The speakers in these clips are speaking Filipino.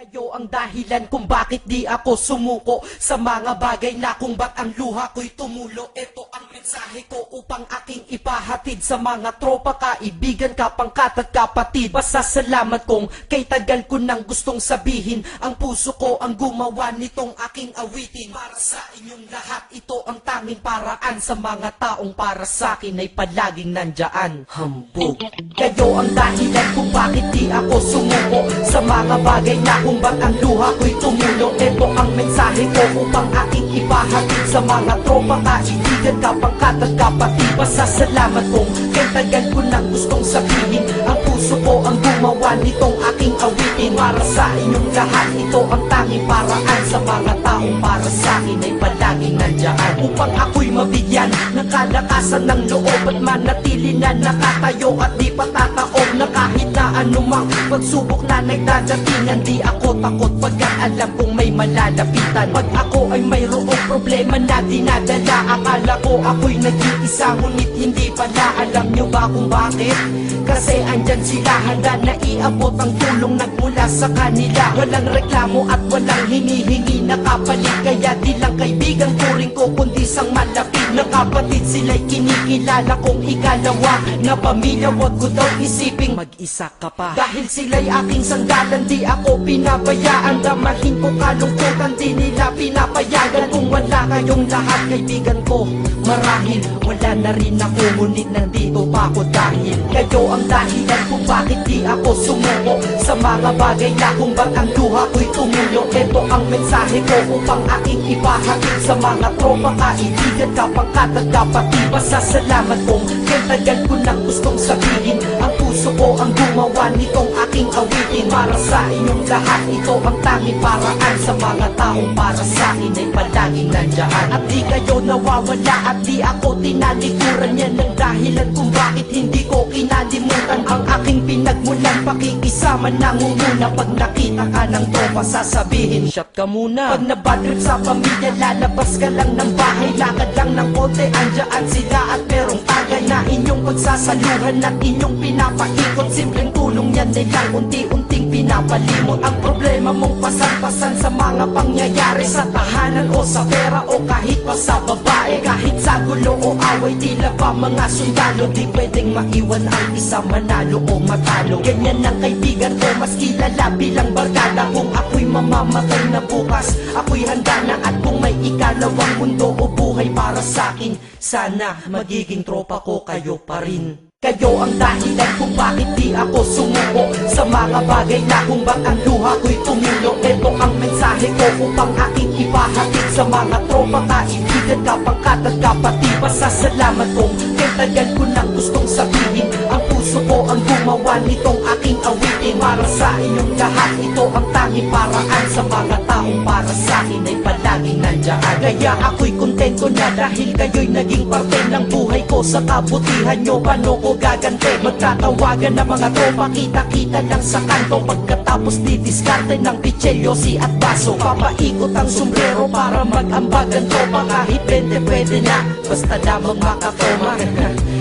Kayo ang dahilan kung bakit di ako sumuko sa mga bagay na kung ba't ang luha ko'y tumulo. Ito ang mensahe ko upang aking ipahatid sa mga tropa, kaibigan, kapangkat at kapatid. Pasasalamat kong kay tagal ko nang gustong sabihin. Ang puso ko ang gumawa nitong aking awitin. Para sa inyong lahat, ito ang tanging paraan sa mga taong para sa akin ay palaging nandyan. Hambog. Kayo ang dahilan kung bakit di ako sumuko sa mga bagay na kung ba't ang luha ko'y tumulo. Ito ang mensahe ko upang aking ipahatid sa mga tropa, kaibigan, kapangkat at kapatid. Pasasalamat kong kay tagal ko nang gustong sabihin. Ang puso ko ang gumawa nitong aking awitin. Para sa inyong lahat, ito ang tanging paraan sa mga taong para sa akin ay palaging nandyan. Upang ako'y mabigyan ng kalakasan ng loob at manatili na nakatayo at di patataob na kahit na anumang pagsubok na nagdadatingan. Di ako takot pagkat alam kong may malalapitan. Pag ako ay mayroong problema na dinadala, akala ko ako'y nag-iisa, ngunit hindi pala. Alam nyo ba kung bakit? Kasi andyan sila, handa na iabot ang tulong nagmula sa kanila. Walang reklamo at walang hinihingi na kapalit. Kaya di lang kaibigan ko rin ko kundi sang malapit na kapatid. Sila'y kinikilala kong ikalawa na pamilya. Wag ko daw isiping mag-isa ka pa. Dahil sila'y aking sanggalan, di ako pinabayaan. Damahin ko kalungkutan, di nila pinapayagan. Kung wala kayong lahat kaibigan ko, marahil wala na rin ako. Ngunit nandito pa ako dahil kayo ang dahilan kung bakit di ako sumuko sa mga bagay na kung ba't ang luha ko'y tumulo. Ito ang mensahe ko upang aking ipahatid sa mga tropa, kaibigan, kapangkat at kapatid. Pasasalamat kong kay tagal ko nang gustong sabihin. Ang puso ko ang gumawa nitong aking awitin. Para sa inyong lahat, ito ang tanging paraan sa mga taong para sa akin ay palaging nandyan. At di kayo nawawala at di ako tinalikuran. Yan ang dahilan kung bakit hindi ko kinalimutan ang aking pinagmulan. Pakikisama nangunguna. Pag nakita ka ng tropa, sasabihin shot ka muna. Pag nabadrip sa pamilya, lalabas ka lang ng bahay. Lakad lang ng konti, andyan sila at merong tagay na inyong pagsasaluhan at inyong pinapaikot. Simpleng tulong yan nilang unti-unting pinapalimot. Ang problema mong pasan-pasan sa mga pangyayari sa tahanan o sa pera o kahit pa sa babae. Kahit sa gulo o away, tila ba mga sundalo, di pwedeng maiwan ang isa manalo o matalo. Ganyan ang kaibigan ko, mas kilala bilang barkada. Kung ako'y mamamatay na bukas, ako'y handa na. At kung may ikalawang mundo o buhay para sa akin, sana magiging tropa ko kayo pa rin. Kayo ang dahilan kung bakit di ako sumuko sa mga bagay na kung ba't ang luha ko'y tumulo. Ito ang mensahe ko upang aking ipahatid sa mga tropa, kaibigan, kapangkat at kapatid. Pasasalamat kong kay tagal ko nang gustong sabihin. Ang puso ko ang gumawa nitong aking awitin. Para sa inyong lahat, ito ang tanging paraan sa mga taong para sa akin ay palaging nandyan. Kaya ako'y kontento na dahil kayo'y naging parte ng buhay ko. Sa kabutihan nyo, paano ko gagante? Magtatawagan ng mga tropa, kita-kita lang sa kanto. Pagkatapos didiskarte ng pichelyosi at baso. Papaikot ang sombrero para mag-ambag ang tropa. Kahit 20 pwede na, basta lamang makatoma.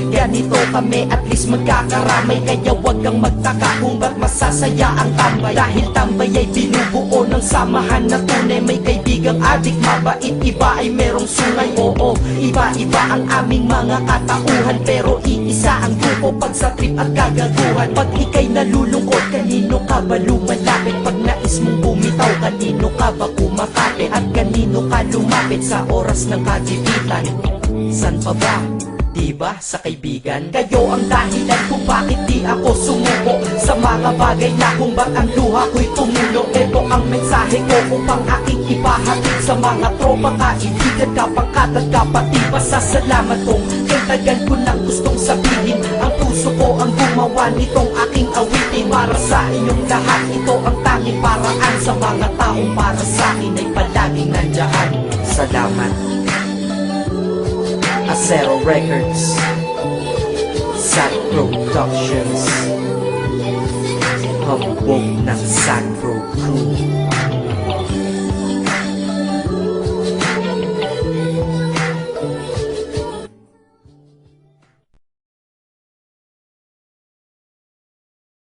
Ganito kami, at least magkakaramay. Kaya wag kang magtaka kung ba't masasaya ang tambay. Dahil tambay ay binubuo ng samahan na tunay. May kaibigang adik, mabait, iba ay merong sungay. Oo, iba-iba ang aming mga katauhan, pero iisa ang grupo pag sa trip at kagaguhan. Pag ika'y nalulungkot, kanino ka ba lumalapit? Pag nais mong bumitaw, kanino ka ba kumakapit? At kanino ka lumapit sa oras ng kagipitan? San pa ba? Diba sa kaibigan? Kayo ang dahilan kung bakit di ako sumuko sa mga bagay na kung ba't ang luha ko'y tumulo. Ito ang mensahe ko upang aking ipahatid sa mga tropa, kaibigan, kapangkat at kapatid. Pasasalamat kong kay tagal ko nang gustong sabihin. Ang puso ko ang gumawa nitong aking awitin. Para sa inyong lahat, ito ang tanging paraan sa mga taong para sa akin ay palaging nandyan. Salamat. Acero Records, Sad Productions, hambog ng Sad Pro Crew.